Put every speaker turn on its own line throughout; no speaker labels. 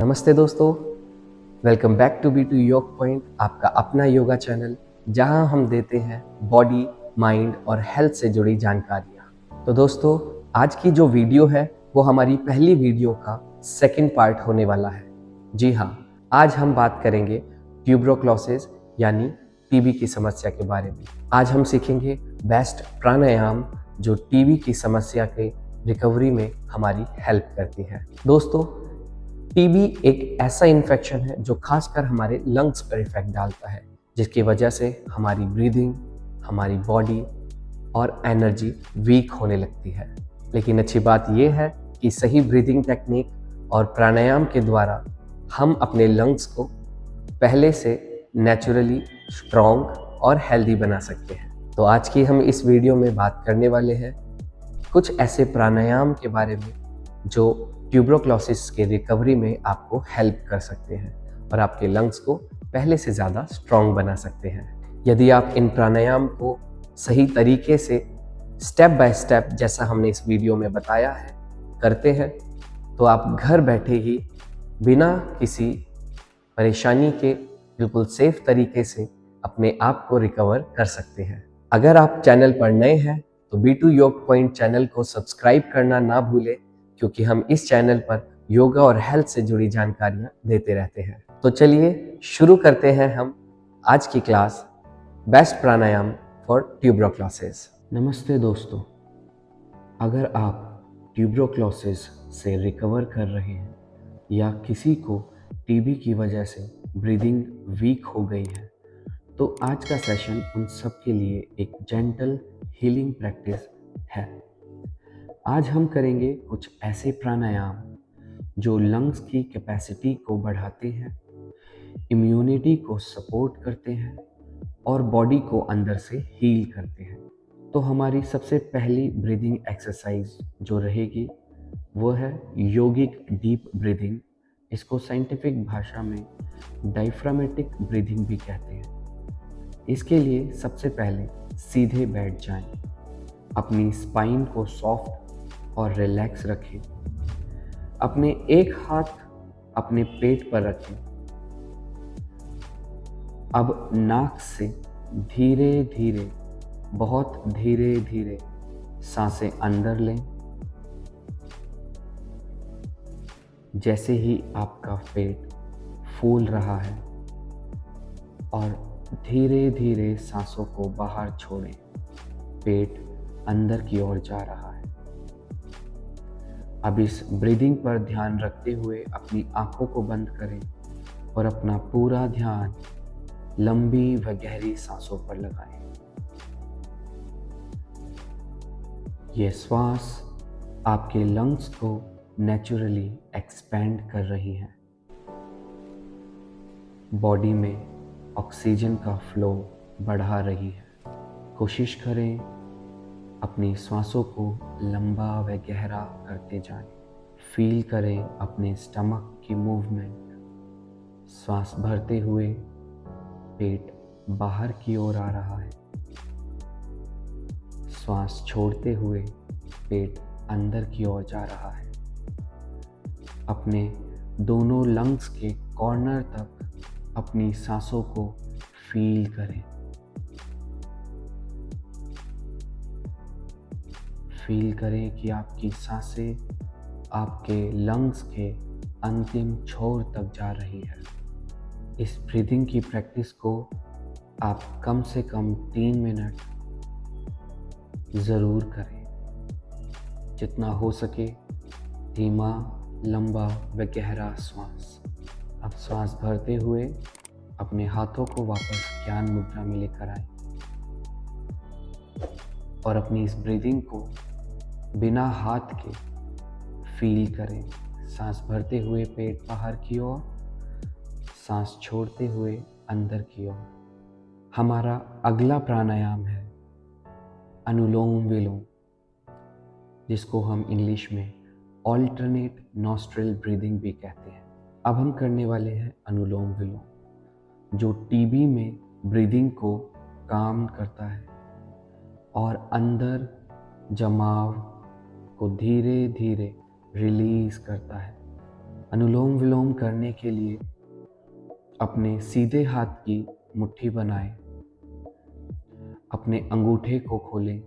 नमस्ते दोस्तों, welcome back to B two Yog point, आपका अपना योगा चैनल जहां हम देते हैं बॉडी, माइंड और हेल्थ से जुड़ी जानकारियां। तो दोस्तों, आज की जो वीडियो है वो हमारी पहली वीडियो का सेकंड पार्ट होने वाला है। जी हाँ, आज हम बात करेंगे ट्यूबरोक्लोसिस यानी टीबी की समस्या के बारे में। आज हम सीखेंगे बेस्ट प्राणायाम जो टीबी की समस्या के रिकवरी में हमारी हेल्प करती है। दोस्तों, टीबी एक ऐसा इन्फेक्शन है जो खासकर हमारे लंग्स पर इफेक्ट डालता है, जिसकी वजह से हमारी ब्रीदिंग, हमारी बॉडी और एनर्जी वीक होने लगती है। लेकिन अच्छी बात यह है कि सही ब्रीदिंग टेक्निक और प्राणायाम के द्वारा हम अपने लंग्स को पहले से नेचुरली स्ट्रॉन्ग और हेल्दी बना सकते हैं। तो आज की हम इस वीडियो में बात करने वाले हैं कुछ ऐसे प्राणायाम के बारे में जो ट्यूबरोक्लोसिस के रिकवरी में आपको हेल्प कर सकते हैं और आपके लंग्स को पहले से ज़्यादा स्ट्रॉन्ग बना सकते हैं। यदि आप इन प्राणायाम को सही तरीके से स्टेप बाय स्टेप, जैसा हमने इस वीडियो में बताया है, करते हैं तो आप घर बैठे ही बिना किसी परेशानी के बिल्कुल सेफ तरीके से अपने आप को रिकवर कर सकते हैं। अगर आप चैनल पर नए हैं तो B2 योग पॉइंट चैनल को सब्सक्राइब करना ना भूलें, क्योंकि हम इस चैनल पर योगा और हेल्थ से जुड़ी जानकारियां देते रहते हैं। तो चलिए शुरू करते हैं हम आज की क्लास, बेस्ट प्राणायाम फॉर ट्यूबरोक्लोसिस। नमस्ते दोस्तों, अगर आप ट्यूबरोक्लोसिस से रिकवर कर रहे हैं या किसी को टीबी की वजह से ब्रीदिंग वीक हो गई है, तो आज का सेशन उन सब के लिए एक जेंटल हीलिंग प्रैक्टिस है। आज हम करेंगे कुछ ऐसे प्राणायाम जो लंग्स की कैपेसिटी को बढ़ाते हैं, इम्यूनिटी को सपोर्ट करते हैं और बॉडी को अंदर से हील करते हैं। तो हमारी सबसे पहली ब्रीदिंग एक्सरसाइज जो रहेगी वो है योगिक डीप ब्रीदिंग। इसको साइंटिफिक भाषा में डायफ्रामेटिक ब्रीदिंग भी कहते हैं। इसके लिए सबसे पहले सीधे बैठ जाएं, अपनी स्पाइन को सॉफ्ट और रिलैक्स रखें, अपने एक हाथ अपने पेट पर रखें। अब नाक से धीरे धीरे, बहुत धीरे धीरे सांसें अंदर लें। जैसे ही आपका पेट फूल रहा है और धीरे धीरे सांसों को बाहर छोड़ें, पेट अंदर की ओर जा रहा है। अब इस ब्रीदिंग पर ध्यान रखते हुए अपनी आंखों को बंद करें और अपना पूरा ध्यान लंबी व गहरी सांसों पर लगाएं। ये श्वास आपके लंग्स को नेचुरली एक्सपैंड कर रही है। बॉडी में ऑक्सीजन का फ्लो बढ़ा रही है। कोशिश करें अपनी सांसों को लंबा व गहरा करते जाएं। फील करें अपने स्टमक की मूवमेंट। सांस भरते हुए पेट बाहर की ओर आ रहा है। सांस छोड़ते हुए पेट अंदर की ओर जा रहा है। अपने दोनों लंग्स के कॉर्नर तक अपनी सांसों को फील करें। फील करें कि आपकी सांसें आपके लंग्स के अंतिम छोर तक जा रही है। इस ब्रीदिंग की प्रैक्टिस को आप कम से कम 3 मिनट ज़रूर करें। जितना हो सके धीमा, लंबा व गहरा श्वास। अब श्वास भरते हुए अपने हाथों को वापस ज्ञान मुद्रा में लेकर आए और अपनी इस ब्रीदिंग को बिना हाथ के फील करें। सांस भरते हुए पेट बाहर की ओर, सांस छोड़ते हुए अंदर की ओर। हमारा अगला प्राणायाम है अनुलोम विलोम, जिसको हम इंग्लिश में ऑल्टरनेट नॉस्ट्रिल ब्रीदिंग भी कहते हैं। अब हम करने वाले हैं अनुलोम विलोम, जो टीबी में ब्रीदिंग को काम करता है और अंदर जमाव को धीरे धीरे रिलीज करता है। अनुलोम विलोम करने के लिए अपने सीधे हाथ की मुट्ठी बनाएं, अपने अंगूठे को खोलें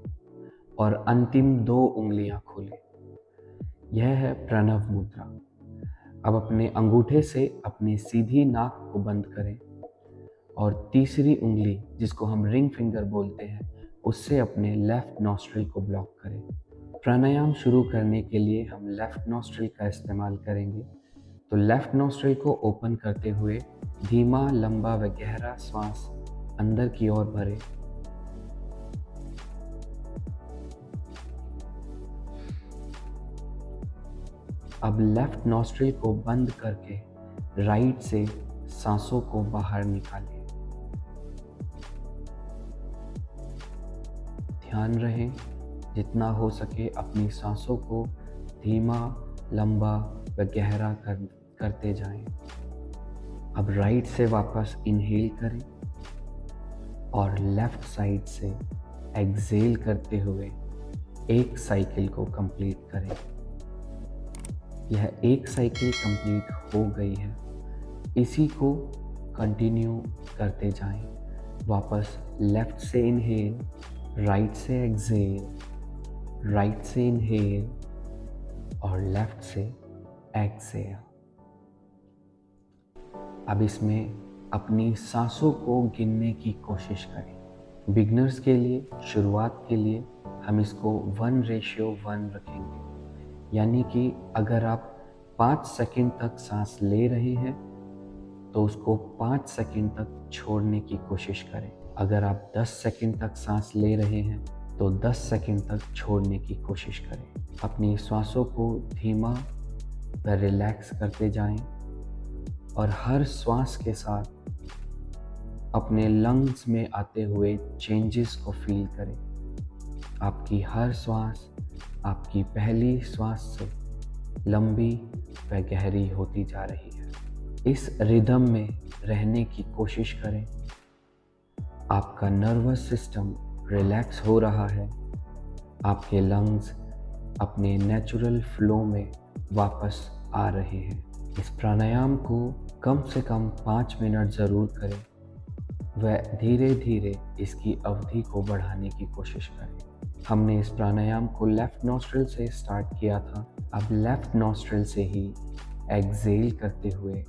और अंतिम 2 उंगलियां खोलें। यह है प्रणव मुद्रा। अब अपने अंगूठे से अपनी सीधी नाक को बंद करें और तीसरी उंगली, जिसको हम रिंग फिंगर बोलते हैं, उससे अपने लेफ्ट नॉस्ट्रिल को ब्लॉक करें। प्राणायाम शुरू करने के लिए हम लेफ्ट नॉस्ट्रिल का इस्तेमाल करेंगे। तो लेफ्ट नॉस्ट्रिल को ओपन करते हुए धीमा, लंबा व गहरा श्वास अंदर की ओर भरें। अब लेफ्ट नॉस्ट्रिल को बंद करके राइट से सांसों को बाहर निकालें। ध्यान रहे जितना हो सके अपनी सांसों को धीमा, लंबा व गहरा करते जाएं। अब राइट से वापस इनहेल करें और लेफ्ट साइड से एक्सहेल करते हुए एक साइकिल को कंप्लीट करें। यह एक साइकिल कंप्लीट हो गई है। इसी को कंटिन्यू करते जाएं। वापस लेफ्ट से इनहेल, राइट से एक्सहेल, राइट से इनहेल और लेफ्ट से एक्सहेल। अब इसमें अपनी सांसों को गिनने की कोशिश करें। बिगनर्स के लिए, शुरुआत के लिए हम इसको 1:1 रखेंगे। यानी कि अगर आप 5 सेकंड तक सांस ले रहे हैं तो उसको 5 सेकंड तक छोड़ने की कोशिश करें। अगर आप 10 सेकंड तक सांस ले रहे हैं तो 10 सेकंड तक छोड़ने की कोशिश करें। अपनी श्वासों को धीमा व रिलैक्स करते जाएं और हर श्वास के साथ अपने लंग्स में आते हुए चेंजेस को फील करें। आपकी हर श्वास आपकी पहली श्वास से लंबी व गहरी होती जा रही है। इस रिदम में रहने की कोशिश करें। आपका नर्वस सिस्टम रिलैक्स हो रहा है। आपके लंग्स अपने नेचुरल फ्लो में वापस आ रहे हैं। इस प्राणायाम को कम से कम 5 मिनट ज़रूर करें व धीरे धीरे इसकी अवधि को बढ़ाने की कोशिश करें। हमने इस प्राणायाम को लेफ़्ट नॉस्ट्रिल से स्टार्ट किया था। अब लेफ़्ट नॉस्ट्रिल से ही एक्सहेल करते हुए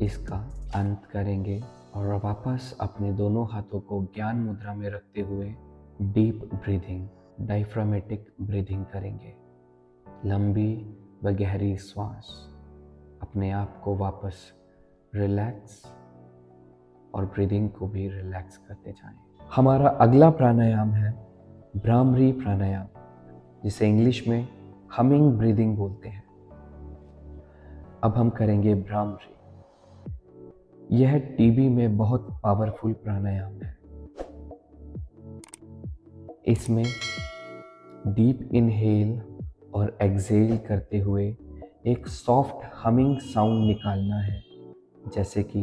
इसका अंत करेंगे और वापस अपने दोनों हाथों को ज्ञान मुद्रा में रखते हुए डीप ब्रीदिंग, डायफ्रामेटिक ब्रीदिंग करेंगे। लंबी व गहरी श्वास, अपने आप को वापस रिलैक्स और ब्रीदिंग को भी रिलैक्स करते जाएं। हमारा अगला प्राणायाम है भ्रामरी प्राणायाम, जिसे इंग्लिश में हमिंग ब्रीदिंग बोलते हैं। अब हम करेंगे भ्रामरी। यह टीबी में बहुत पावरफुल प्राणायाम है। इसमें डीप इनहेल और एक्सहेल करते हुए एक सॉफ्ट हमिंग साउंड निकालना है, जैसे कि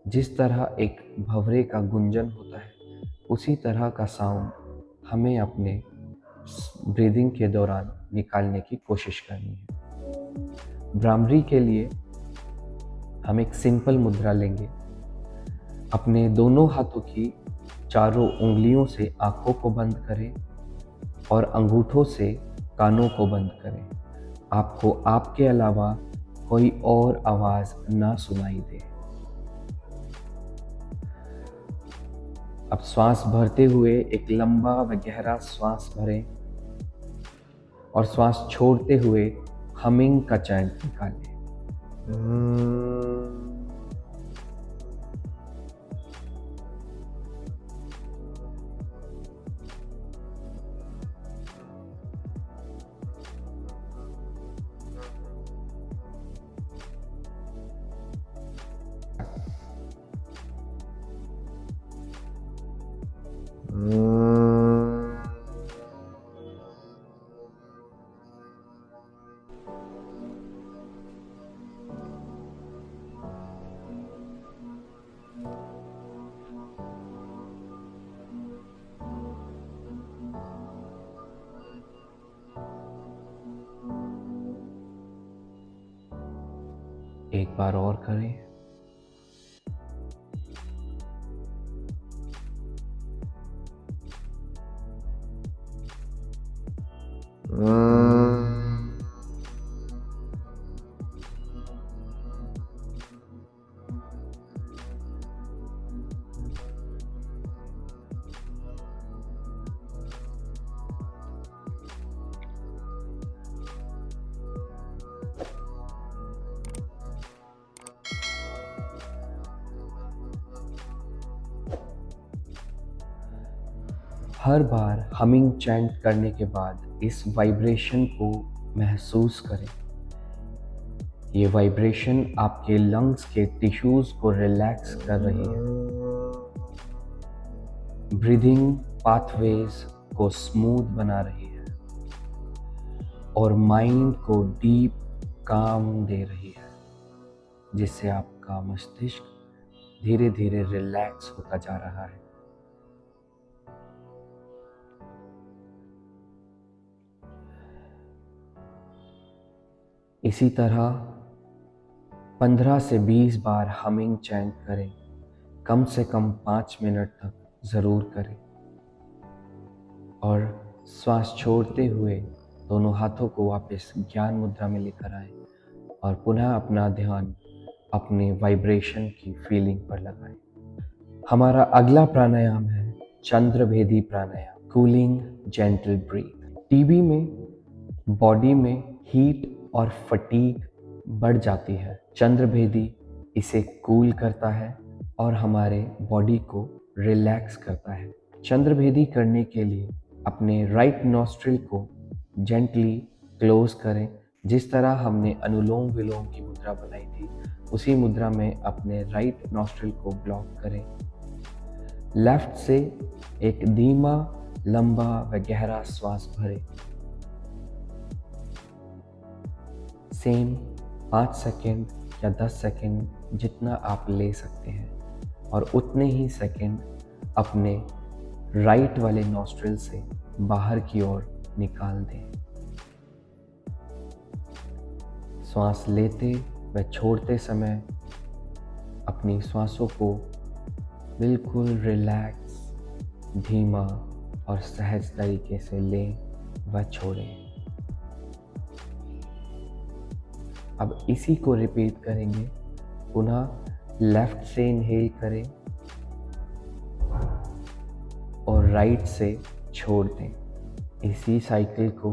जिस तरह एक भंवरे का गुंजन होता है, उसी तरह का साउंड हमें अपने ब्रीदिंग के दौरान निकालने की कोशिश करनी है। भ्रामरी के लिए हम एक सिंपल मुद्रा लेंगे। अपने दोनों हाथों की चारों उंगलियों से आंखों को बंद करें और अंगूठों से कानों को बंद करें। आपको आपके अलावा कोई और आवाज ना सुनाई दे। अब श्वास भरते हुए एक लंबा व गहरा श्वास भरें और श्वास छोड़ते हुए हमिंग का चैंट निकालें। एक बार और करें। हर बार हमिंग चैंट करने के बाद इस वाइब्रेशन को महसूस करें। ये वाइब्रेशन आपके लंग्स के टिश्यूज को रिलैक्स कर रही है, ब्रीदिंग पाथवेज को स्मूथ बना रही है और माइंड को डीप काम दे रही है, जिससे आपका मस्तिष्क धीरे धीरे रिलैक्स होता जा रहा है। इसी तरह 15 से 20 बार हमिंग चैंट करें। कम से कम 5 मिनट तक ज़रूर करें और श्वास छोड़ते हुए दोनों हाथों को वापस ज्ञान मुद्रा में लेकर आएं और पुनः अपना ध्यान अपने वाइब्रेशन की फीलिंग पर लगाएं। हमारा अगला प्राणायाम है चंद्रभेदी प्राणायाम, कूलिंग जेंटल ब्रीथ। टीबी में बॉडी में हीट और फटीग बढ़ जाती है। चंद्रभेदी इसे कूल करता है और हमारे बॉडी को रिलैक्स करता है। चंद्रभेदी करने के लिए अपने राइट नॉस्ट्रिल को जेंटली क्लोज करें। जिस तरह हमने अनुलोम विलोम की मुद्रा बनाई थी, उसी मुद्रा में अपने राइट नॉस्ट्रिल को ब्लॉक करें। लेफ्ट से एक धीमा, लंबा व गहरा श्वास भरें। सेम 5 सेकेंड या 10 सेकेंड जितना आप ले सकते हैं और उतने ही सेकेंड अपने राइट वाले नॉस्ट्रिल से बाहर की ओर निकाल दें। श्वास लेते व छोड़ते समय अपनी श्वासों को बिल्कुल रिलैक्स, धीमा और सहज तरीके से लें व छोड़ें। अब इसी को रिपीट करेंगे। पुनः लेफ्ट से इनहेल करें और राइट से छोड़ दें। इसी साइकिल को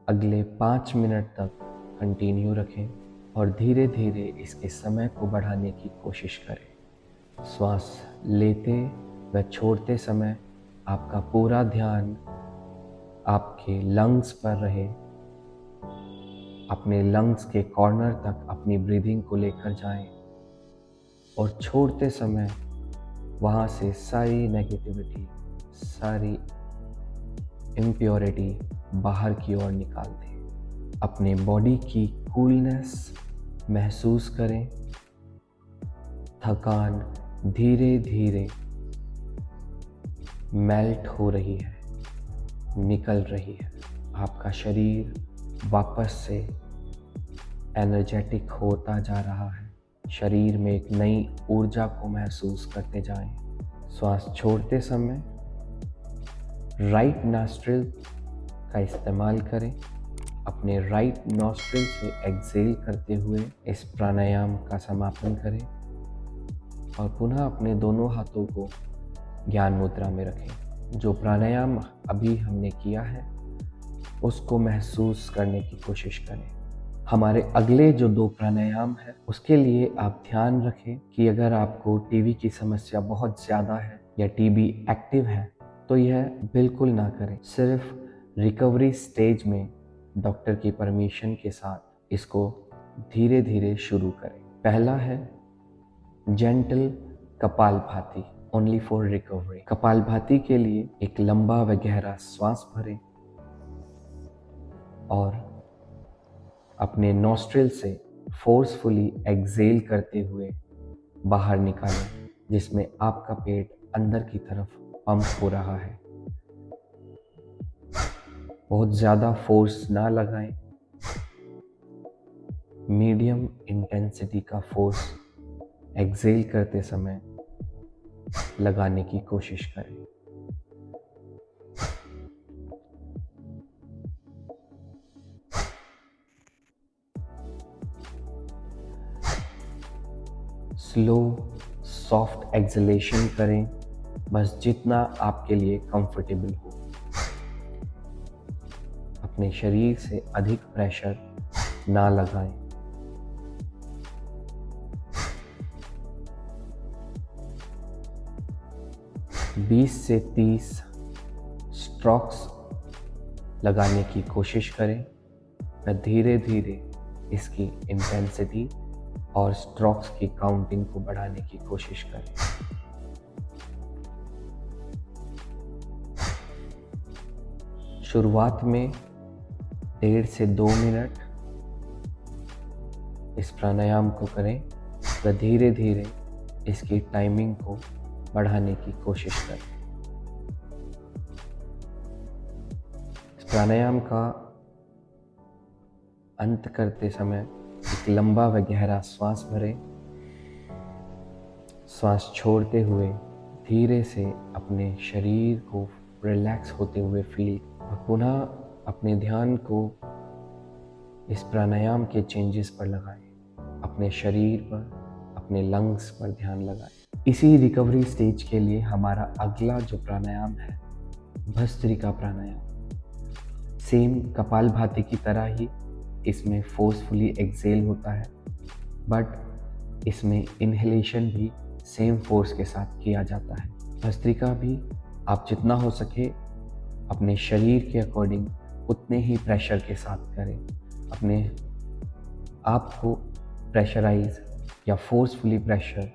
अगले 5 मिनट तक कंटिन्यू रखें और धीरे धीरे इसके समय को बढ़ाने की कोशिश करें। श्वास लेते व छोड़ते समय आपका पूरा ध्यान आपके लंग्स पर रहे। अपने लंग्स के कॉर्नर तक अपनी ब्रीदिंग को लेकर जाएं और छोड़ते समय वहाँ से सारी नेगेटिविटी, सारी इम्प्योरिटी बाहर की ओर निकाल दें। अपने बॉडी की कूलनेस महसूस करें। थकान धीरे धीरे मेल्ट हो रही है, निकल रही है। आपका शरीर वापस से एनर्जेटिक होता जा रहा है। शरीर में एक नई ऊर्जा को महसूस करते जाएं। श्वास छोड़ते समय राइट नॉस्ट्रिल का इस्तेमाल करें। अपने राइट नॉस्ट्रिल से एक्सेल करते हुए इस प्राणायाम का समापन करें और पुनः अपने दोनों हाथों को ज्ञान मुद्रा में रखें। जो प्राणायाम अभी हमने किया है उसको महसूस करने की कोशिश करें। हमारे अगले जो 2 प्राणायाम है उसके लिए आप ध्यान रखें कि अगर आपको टीबी की समस्या बहुत ज़्यादा है या टीबी एक्टिव है तो यह बिल्कुल ना करें। सिर्फ रिकवरी स्टेज में डॉक्टर की परमिशन के साथ इसको धीरे धीरे शुरू करें। पहला है gentle kapalbhati, only for recovery. Kapalbhati के लिए एक लंबा व गहरा श्वास भरें और अपने नॉस्ट्रिल से फोर्सफुली एक्सेल करते हुए बाहर निकालें, जिसमें आपका पेट अंदर की तरफ पंप हो रहा है। बहुत ज़्यादा फोर्स ना लगाएं। मीडियम इंटेंसिटी का फोर्स एक्सेल करते समय लगाने की कोशिश करें। स्लो सॉफ्ट एक्सलेशन करें, बस जितना आपके लिए कंफर्टेबल हो। अपने शरीर से अधिक प्रेशर ना लगाएं। बीस से 30 स्ट्रोक्स लगाने की कोशिश करें। मैं धीरे धीरे इसकी इंटेंसिटी और स्ट्रोक्स की काउंटिंग को बढ़ाने की कोशिश करें। शुरुआत में 1.5 से 2 मिनट इस प्राणायाम को करें व धीरे धीरे इसकी टाइमिंग को बढ़ाने की कोशिश करें। इस प्राणायाम का अंत करते समय एक लंबा व गहरा श्वास भरें। श्वास छोड़ते हुए धीरे से अपने शरीर को रिलैक्स होते हुए फील और पुनः अपने ध्यान को इस प्राणायाम के चेंजेस पर लगाएं। अपने शरीर पर, अपने लंग्स पर ध्यान लगाएं। इसी रिकवरी स्टेज के लिए हमारा अगला जो प्राणायाम है भस्त्रिका प्राणायाम। सेम कपालभाति की तरह ही इसमें फोर्सफुली एक्सेल होता है, बट इसमें इनहेलेशन भी सेम फोर्स के साथ किया जाता है। भस्त्रिका भी आप जितना हो सके अपने शरीर के अकॉर्डिंग उतने ही प्रेशर के साथ करें। अपने आप को प्रेशराइज या फोर्सफुली प्रेशर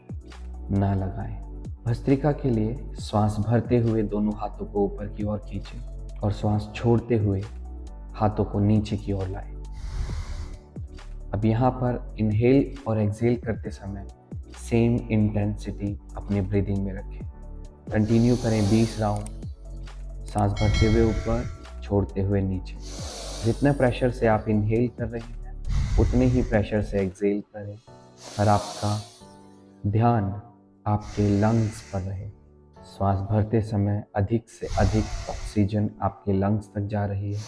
ना लगाएं। भस्त्रिका के लिए श्वास भरते हुए दोनों हाथों को ऊपर की ओर खींचें और श्वास छोड़ते हुए हाथों को नीचे की ओर लाएं। अब यहाँ पर इनहेल और एक्सेल करते समय सेम इंटेंसिटी अपने ब्रीदिंग में रखें। कंटिन्यू करें 20 राउंड, सांस भरते हुए ऊपर, छोड़ते हुए नीचे। जितने प्रेशर से आप इनहेल कर रहे हैं उतने ही प्रेशर से एक्सेल करें और आपका ध्यान आपके लंग्स पर रहे। श्वास भरते समय अधिक से अधिक ऑक्सीजन आपके लंग्स तक जा रही है।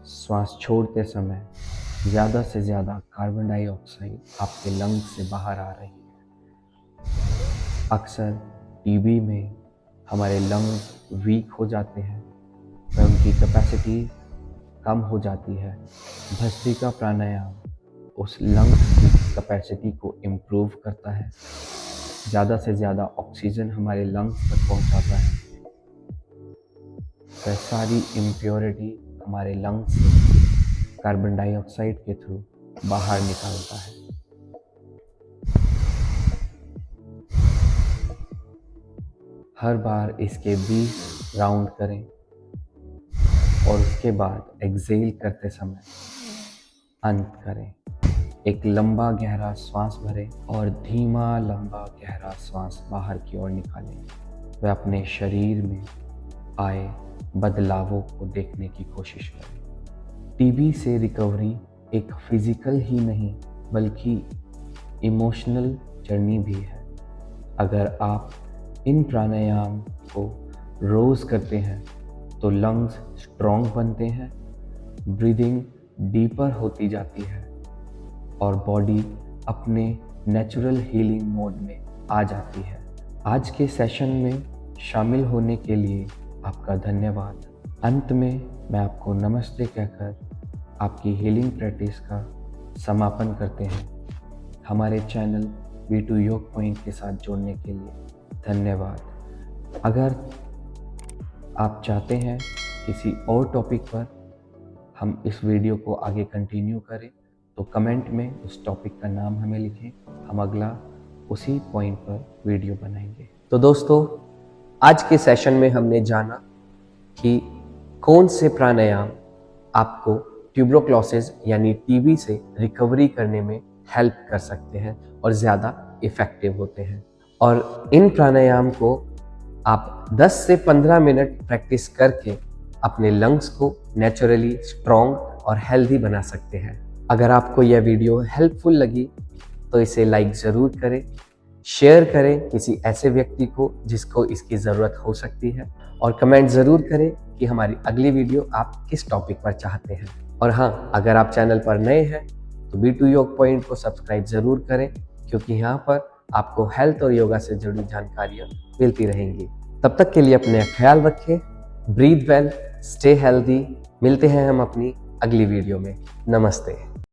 श्वास छोड़ते समय ज़्यादा से ज़्यादा कार्बन डाइऑक्साइड आपके लंग्स से बाहर आ रही है। अक्सर टीबी में हमारे लंग्स वीक हो जाते हैं और उनकी कैपेसिटी कम हो जाती है। भस्त्रिका प्राणायाम उस लंग्स की कैपेसिटी को इम्प्रूव करता है, ज़्यादा से ज़्यादा ऑक्सीजन हमारे लंग्स तक पहुंचाता है, वह सारी इम्प्योरिटी हमारे लंग्स से कार्बन डाइऑक्साइड के थ्रू बाहर निकालता है। हर बार इसके 20 राउंड करें और उसके बाद एक्सेल करते समय अंत करें। एक लंबा गहरा श्वास भरें और धीमा लंबा गहरा श्वास बाहर की ओर निकालें। वह अपने शरीर में आए बदलावों को देखने की कोशिश करें। टीबी से रिकवरी एक फिजिकल ही नहीं बल्कि इमोशनल जर्नी भी है। अगर आप इन प्राणायाम को रोज़ करते हैं तो लंग्स स्ट्रॉन्ग बनते हैं, ब्रीदिंग डीपर होती जाती है और बॉडी अपने नेचुरल हीलिंग मोड में आ जाती है। आज के सेशन में शामिल होने के लिए आपका धन्यवाद। अंत में मैं आपको नमस्ते कहकर आपकी हीलिंग प्रैक्टिस का समापन करते हैं। हमारे चैनल V2 योग पॉइंट के साथ जुड़ने के लिए धन्यवाद। अगर आप चाहते हैं किसी और टॉपिक पर हम इस वीडियो को आगे कंटिन्यू करें तो कमेंट में उस टॉपिक का नाम हमें लिखें, हम अगला उसी पॉइंट पर वीडियो बनाएंगे। तो दोस्तों, आज के सेशन में हमने जाना कि कौन से प्राणायाम आपको ट्यूबरक्लोसिस यानी टीबी से रिकवरी करने में हेल्प कर सकते हैं और ज़्यादा इफ़ेक्टिव होते हैं। और इन प्राणायाम को आप 10 से 15 मिनट प्रैक्टिस करके अपने लंग्स को नेचुरली स्ट्रॉन्ग और हेल्दी बना सकते हैं। अगर आपको यह वीडियो हेल्पफुल लगी तो इसे लाइक ज़रूर करें, शेयर करें किसी ऐसे व्यक्ति को जिसको इसकी ज़रूरत हो सकती है, और कमेंट ज़रूर करें कि हमारी अगली वीडियो आप किस टॉपिक पर चाहते हैं। और हाँ, अगर आप चैनल पर नए हैं तो B2 योग पॉइंट को सब्सक्राइब ज़रूर करें, क्योंकि यहाँ पर आपको हेल्थ और योगा से जुड़ी जानकारियाँ मिलती रहेंगी। तब तक के लिए अपने ख्याल रखें, ब्रीथ वेल, स्टे हेल्दी। मिलते हैं हम अपनी अगली वीडियो में। नमस्ते।